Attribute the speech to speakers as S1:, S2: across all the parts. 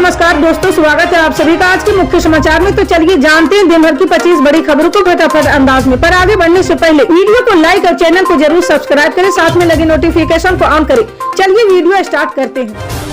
S1: नमस्कार दोस्तों, स्वागत है आप सभी का आज के मुख्य समाचार में। तो चलिए जानते हैं दिन भर की 25 बड़ी खबरों को फटाफट अंदाज में। पर आगे बढ़ने से पहले वीडियो को लाइक और चैनल को जरूर सब्सक्राइब करें, साथ में लगे नोटिफिकेशन को ऑन करें। चलिए वीडियो स्टार्ट करते हैं।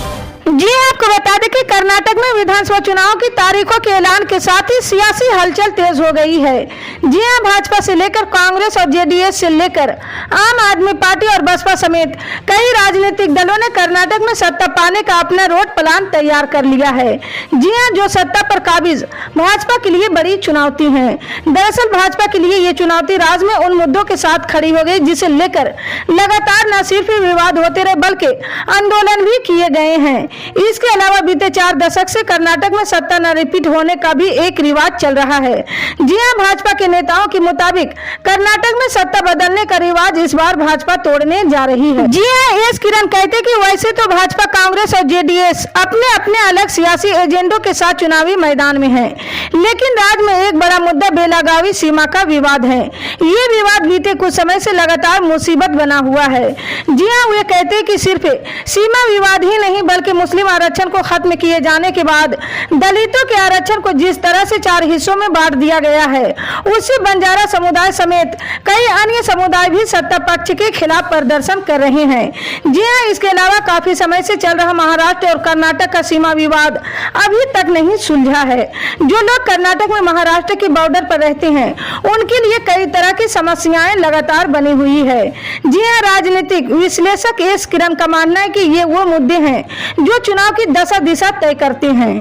S1: जी आपको बता दें कि कर्नाटक में विधानसभा चुनाव की तारीखों के ऐलान के साथ ही सियासी हलचल तेज हो गई है। जी हां, भाजपा से लेकर कांग्रेस और जेडीएस से लेकर आम आदमी पार्टी और बसपा समेत कई राजनीतिक दलों ने कर्नाटक में सत्ता पाने का अपना रोड प्लान तैयार कर लिया है। जी हां, जो सत्ता पर काबिज भाजपा के लिए बड़ी चुनौती है। दरअसल भाजपा के लिए ये चुनौती राज्य में उन मुद्दों के साथ खड़ी हो गई जिसे लेकर लगातार न सिर्फ विवाद होते रहे बल्कि आंदोलन भी किए गए हैं। इसके अलावा बीते 4 दशक से कर्नाटक में सत्ता न रिपीट होने का भी एक रिवाज चल रहा है। जी हां, भाजपा के नेताओं के मुताबिक कर्नाटक में सत्ता बदलने का रिवाज इस बार भाजपा तोड़ने जा रही है। जी हां, एस किरण कहते कि वैसे तो भाजपा, कांग्रेस और जेडीएस अपने अपने अलग सियासी एजेंडों के साथ चुनावी मैदान में है, लेकिन राज्य में एक बड़ा मुद्दा बेलगावी सीमा का विवाद है। ये विवाद बीते कुछ समय से लगातार मुसीबत बना हुआ है। जी हां, वे कहते हैं कि सिर्फ सीमा विवाद ही नहीं बल्कि मुस्लिम आरक्षण को खत्म किए जाने के बाद दलितों के आरक्षण को जिस तरह से 4 हिस्सों में बांट दिया गया है, उससे बंजारा समुदाय समेत कई अन्य समुदाय भी सत्ता पक्ष के खिलाफ प्रदर्शन कर रहे हैं। जी हां, इसके अलावा काफी समय से चल रहा महाराष्ट्र और कर्नाटक का सीमा विवाद अभी तक नहीं सुलझा है। जो लोग कर्नाटक में महाराष्ट्र के बॉर्डर पर रहते हैं उनके लिए कई तरह की समस्याएं लगातार बनी हुई है। जी हां, राजनीतिक विश्लेषक एस किरण का मानना है कि ये वो मुद्दे हैं जो चुनाव की दशा दिशा तय करते हैं।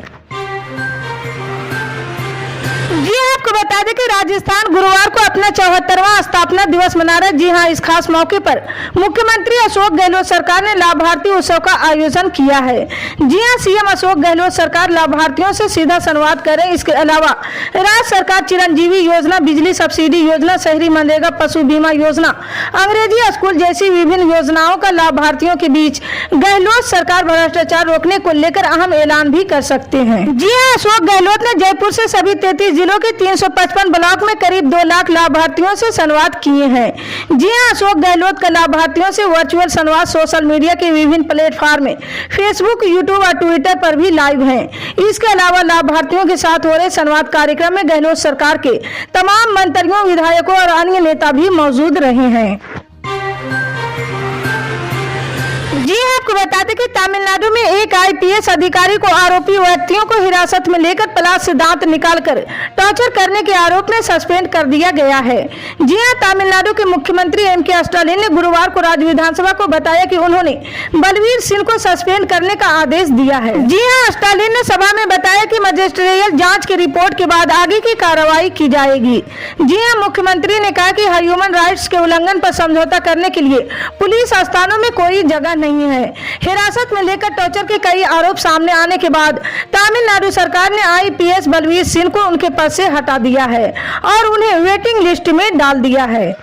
S1: जी आपको बता दें कि राजस्थान गुरुवार को अपना 74वां स्थापना दिवस मना रहा है। जी हां, इस खास मौके पर मुख्यमंत्री अशोक गहलोत सरकार ने लाभार्थी उत्सव का आयोजन किया है। जी हां, सीएम अशोक गहलोत सरकार लाभार्थियों से सीधा संवाद करें। इसके अलावा राज्य सरकार चिरंजीवी योजना, बिजली सब्सिडी योजना, शहरी मनरेगा, पशु बीमा योजना, अंग्रेजी स्कूल जैसी विभिन्न योजनाओं का लाभार्थियों के बीच गहलोत सरकार भ्रष्टाचार रोकने को लेकर अहम ऐलान भी कर सकते हैं। जी हां, अशोक गहलोत ने जयपुर से सभी 33 जिलों के 355 ब्लॉक में करीब 2 लाख लाभार्थियों से संवाद किए हैं। जी हां, अशोक गहलोत का लाभार्थियों से वर्चुअल संवाद सोशल मीडिया के विभिन्न प्लेटफॉर्म में फेसबुक, यूट्यूब और ट्विटर पर भी लाइव है। इसके अलावा लाभार्थियों के साथ हो रहे संवाद कार्यक्रम में गहलोत सरकार के तमाम मंत्रियों, विधायकों और अन्य नेता भी मौजूद रहे हैं। जी आपको बता दें कि तमिलनाडु में एक आईपीएस अधिकारी को आरोपी व्यक्तियों को हिरासत में लेकर प्लास से दांत निकालकर टॉर्चर करने के आरोप में सस्पेंड कर दिया गया है। जी हां, तमिलनाडु के मुख्यमंत्री एम.के. स्टालिन ने गुरुवार को राज्य विधानसभा को बताया कि उन्होंने बलवीर सिंह को सस्पेंड करने का आदेश दिया है। जी हां, स्टालिन ने सभा में बताया कि मजिस्ट्रियल जाँच की रिपोर्ट के बाद आगे की कार्रवाई की जाएगी। जी हां, मुख्यमंत्री ने कहा कि ह्यूमन राइट्स के उल्लंघन पर समझौता करने के लिए पुलिस आस्थानों में कोई जगह नहीं है। हिरासत में लेकर टॉर्चर के कई आरोप सामने आने के बाद तमिलनाडु सरकार ने आईपीएस बलवीर सिंह को उनके पद से हटा दिया है और उन्हें वेटिंग लिस्ट में डाल दिया है।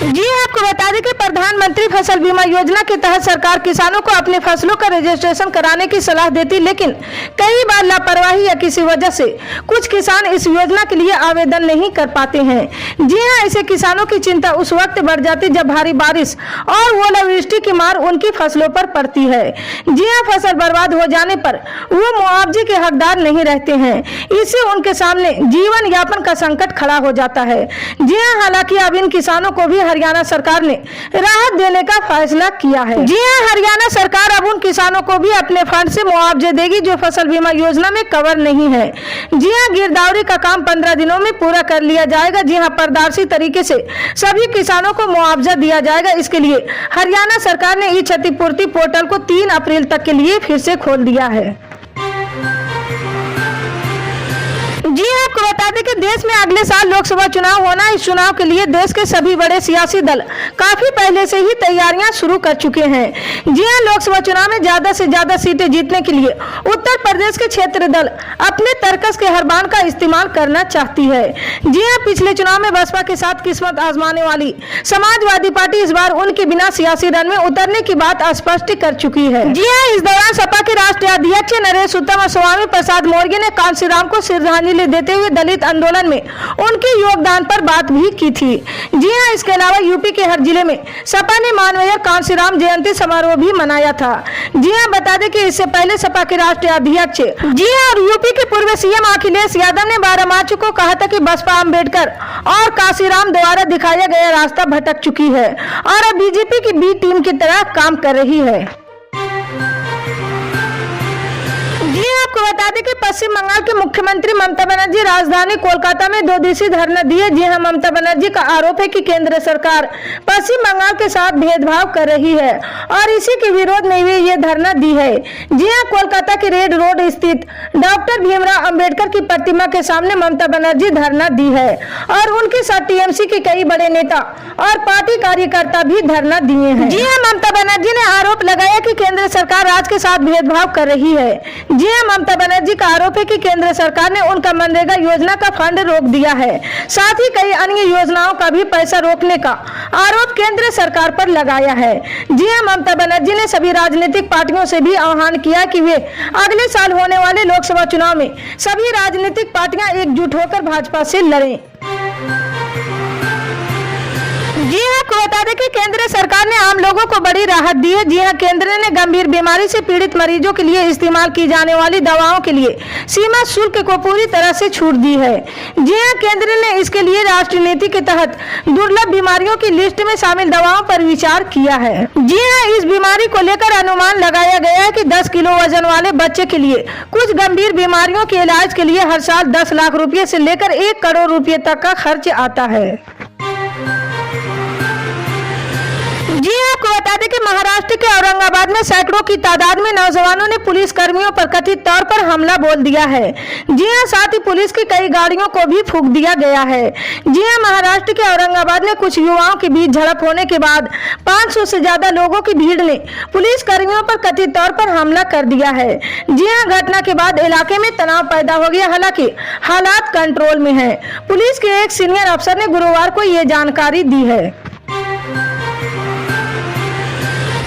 S1: जी आपको बता दें कि प्रधानमंत्री फसल बीमा योजना के तहत सरकार किसानों को अपने फसलों का रजिस्ट्रेशन कराने की सलाह देती, लेकिन कई बार लापरवाही या किसी वजह से कुछ किसान इस योजना के लिए आवेदन नहीं कर पाते हैं। जी हां, इससे किसानों की चिंता उस वक्त बढ़ जाती जब भारी बारिश और ओलावृष्टि की मार उनकी फसलों पर पड़ती है। जी हां, फसल बर्बाद हो जाने पर वो मुआवजे के हकदार नहीं रहते हैं। इससे उनके सामने जीवन यापन का संकट खड़ा हो जाता है। जी हां, हालांकि अब इन किसानों को भी हरियाणा सरकार ने राहत देने का फैसला किया है। जी हां, हरियाणा सरकार अब उन किसानों को भी अपने फंड से मुआवजे देगी जो फसल बीमा योजना में कवर नहीं है। जी हां, गिरदावरी का काम 15 दिनों में पूरा कर लिया जाएगा। जी हां, पारदर्शी तरीके से सभी किसानों को मुआवजा दिया जाएगा। इसके लिए हरियाणा सरकार ने ई क्षतिपूर्ति पोर्टल को 3 अप्रैल तक के लिए फिर से खोल दिया है। जी आपको बता दें कि देश में अगले साल लोकसभा चुनाव होना। इस चुनाव के लिए देश के सभी बड़े सियासी दल काफी पहले से ही तैयारियां शुरू कर चुके हैं। जी हां, लोकसभा चुनाव में ज्यादा से ज्यादा सीटें जीतने के लिए उत्तर प्रदेश के क्षेत्र दल अपने तर्कस के हरबान का इस्तेमाल करना चाहती है। जी हां, पिछले चुनाव में बसपा के साथ किस्मत आजमाने वाली समाजवादी पार्टी इस बार उनके बिना सियासी रण में उतरने की बात स्पष्ट कर चुकी है। जी हां, इस दौरान सपा के राष्ट्रीय अध्यक्ष नरेश उत्तम और स्वामी प्रसाद मौर्य ने कांशीराम को श्रद्धांजलि देते हुए दलित आंदोलन में उनके योगदान पर बात भी की थी। जी हां, इसके अलावा यूपी के हर जिले में सपा ने मानवेय कांशीराम जयंती समारोह भी मनाया था। जी हां, बता दें कि इससे पहले सपा के राष्ट्रीय अध्यक्ष और यूपी के पूर्व सीएम अखिलेश यादव ने 12 मार्च को कहा था कि बसपा अम्बेडकर और कांशीराम द्वारा दिखाया गया रास्ता भटक चुकी है और अब बीजेपी की बी टीम की तरह काम कर रही है। जी आपको बता दें कि पश्चिम बंगाल के मुख्यमंत्री ममता बनर्जी राजधानी कोलकाता में 2 दिवसीय धरना दिए। जी हां, ममता बनर्जी का आरोप है कि केंद्र सरकार पश्चिम बंगाल के साथ भेदभाव कर रही है और इसी के विरोध में वे ये धरना दी है। जी हां, कोलकाता के रेड रोड स्थित डॉक्टर भीमराव अंबेडकर की प्रतिमा के सामने ममता बनर्जी धरना दी है और उनके साथ टीएमसी के कई बड़े नेता और पार्टी कार्यकर्ता भी धरना दिए हैं। जी हां, ममता बनर्जी ने आरोप लगाया कि केंद्र सरकार राज्य के साथ भेदभाव कर रही है। जी हां, ममता बनर्जी का आरोप है कि केंद्र सरकार ने उनका मनरेगा योजना का फंड रोक दिया है। साथ ही कई अन्य योजनाओं का भी पैसा रोकने का आरोप केंद्र सरकार पर लगाया है। जी हां, ममता बनर्जी ने सभी राजनीतिक पार्टियों से भी आह्वान किया कि वे अगले साल होने वाले लोकसभा चुनाव में सभी राजनीतिक पार्टियां एकजुट होकर भाजपा से लड़ें। जी हां, आपको बता दें कि केंद्र सरकार ने आम लोगों को बड़ी राहत दी है। जी हां, केंद्र ने गंभीर बीमारी से पीड़ित मरीजों के लिए इस्तेमाल की जाने वाली दवाओं के लिए सीमा शुल्क को पूरी तरह से छूट दी है। जी हां, केंद्र ने इसके लिए राष्ट्रीय नीति के तहत दुर्लभ बीमारियों की लिस्ट में शामिल दवाओं पर विचार किया है। जी हां, इस बीमारी को लेकर अनुमान लगाया गया है कि 10 किलो वजन वाले बच्चे के लिए कुछ गंभीर बीमारियों के इलाज के लिए हर साल 10 लाख रुपए से लेकर 1 करोड़ रुपए तक का खर्च आता है। जी आपको बता दें कि महाराष्ट्र के औरंगाबाद में सैकड़ों की तादाद में नौजवानों ने पुलिस कर्मियों पर कथित तौर पर हमला बोल दिया है। जी हां, साथ ही पुलिस की कई गाड़ियों को भी फूंक दिया गया है। जी हां, महाराष्ट्र के औरंगाबाद में कुछ युवाओं के बीच झड़प होने के बाद 500 से ज्यादा लोगों की भीड़ ने पुलिस कर्मियों पर कथित तौर पर हमला कर दिया है। जी हां, घटना के बाद इलाके में तनाव पैदा हो गया, हालांकि हालात कंट्रोल में है। पुलिस के एक सीनियर अफसर ने गुरुवार को ये जानकारी दी है।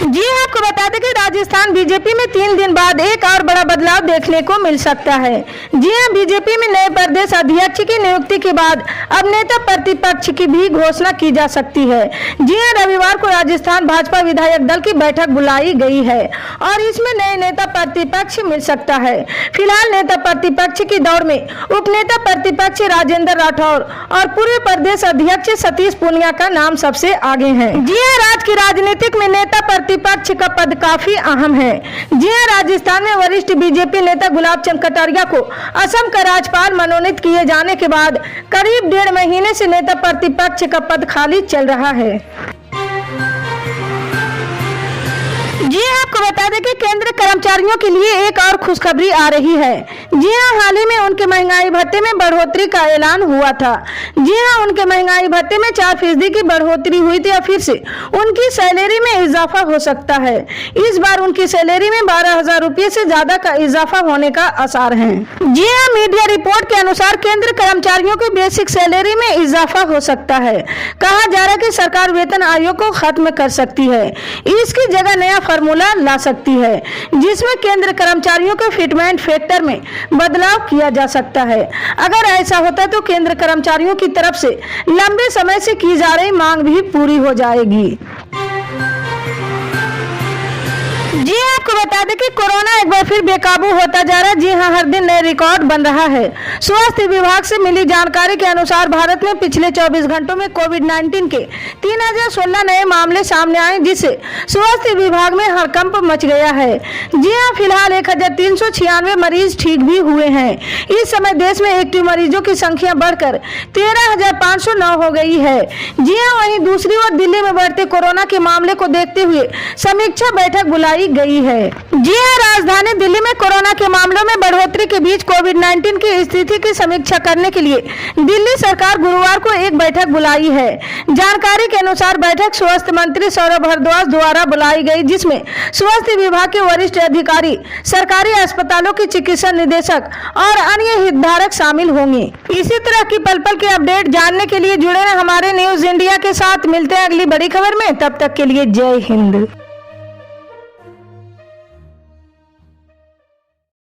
S1: जी आपको बता दें कि राजस्थान बीजेपी में 3 दिन बाद एक और बड़ा बदलाव देखने को मिल सकता है। जी हां, बीजेपी में नए प्रदेश अध्यक्ष की नियुक्ति के बाद अब नेता प्रतिपक्ष की भी घोषणा की जा सकती है। जी हां, रविवार को राजस्थान भाजपा विधायक दल की बैठक बुलाई गई है और इसमें नए नेता प्रतिपक्ष मिल सकता है। फिलहाल नेता प्रतिपक्ष की दौड़ में उपनेता प्रतिपक्ष राजेंद्र राठौर और पूर्व प्रदेश अध्यक्ष सतीश पूनिया का नाम सबसे आगे है। जी हां, राज्य की राजनीतिक में नेता प्रतिपक्ष का पद काफी अहम है। जी हां, राजस्थान में वरिष्ठ बीजेपी नेता गुलाब चंद कटारिया को असम का राज्यपाल मनोनीत किए जाने के बाद करीब 1.5 महीने से नेता प्रतिपक्ष का पद खाली चल रहा है। जी आपको बता दें कि केंद्र कर्मचारियों के लिए एक और खुशखबरी आ रही है। जी हां, हाल ही में उनके महंगाई भत्ते में बढ़ोतरी का ऐलान हुआ था। जी हां, उनके महंगाई भत्ते में 4% की बढ़ोतरी हुई थी और फिर से उनकी सैलरी में इजाफा हो सकता है। इस बार उनकी सैलरी में 12,000 रुपये से ज्यादा का इजाफा होने का आसार है। जी हां, मीडिया रिपोर्ट के अनुसार केंद्र कर्मचारियों की बेसिक सैलरी में इजाफा हो सकता है। कहा जा रहा है कि सरकार वेतन आयोग को खत्म कर सकती है, इसकी जगह नया फॉर्मूला ला सकती है जिसमें केंद्र कर्मचारियों के फिटमेंट फैक्टर में बदलाव किया जा सकता है। अगर ऐसा होता है तो केंद्र कर्मचारियों की तरफ से लंबे समय से की जा रही मांग भी पूरी हो जाएगी। जी आपको बता दें कि कोरोना एक बार फिर बेकाबू होता जा रहा है। जी हां, हर दिन नए रिकॉर्ड बन रहा है। स्वास्थ्य विभाग से मिली जानकारी के अनुसार भारत में पिछले 24 घंटों में कोविड-19 के 3016 नए मामले सामने आए, जिससे स्वास्थ्य विभाग में हड़कंप मच गया है। जी हां, फिलहाल 1396 मरीज ठीक भी हुए हैं। इस समय देश में एक्टिव मरीजों की संख्या बढ़कर 13,509 हो गई है। जी हां, वहीं दूसरी ओर दिल्ली में बढ़ते कोरोना के मामले को देखते हुए समीक्षा बैठक बुलाई गई है। जी हां, राजधानी दिल्ली में कोरोना के मामलों में बढ़ोतरी के बीच कोविड-19 की स्थिति की समीक्षा करने के लिए दिल्ली सरकार गुरुवार को एक बैठक बुलाई है। जानकारी के अनुसार बैठक स्वास्थ्य मंत्री सौरभ भारद्वाज द्वारा बुलाई गई, जिसमें स्वास्थ्य विभाग के वरिष्ठ अधिकारी, सरकारी अस्पतालों के चिकित्सा निदेशक और अन्य हितधारक शामिल होंगे। इसी तरह की पल पल के अपडेट जानने के लिए जुड़े रहें हमारे न्यूज इंडिया के साथ। मिलते हैं अगली बड़ी खबर में, तब तक के लिए जय हिंद।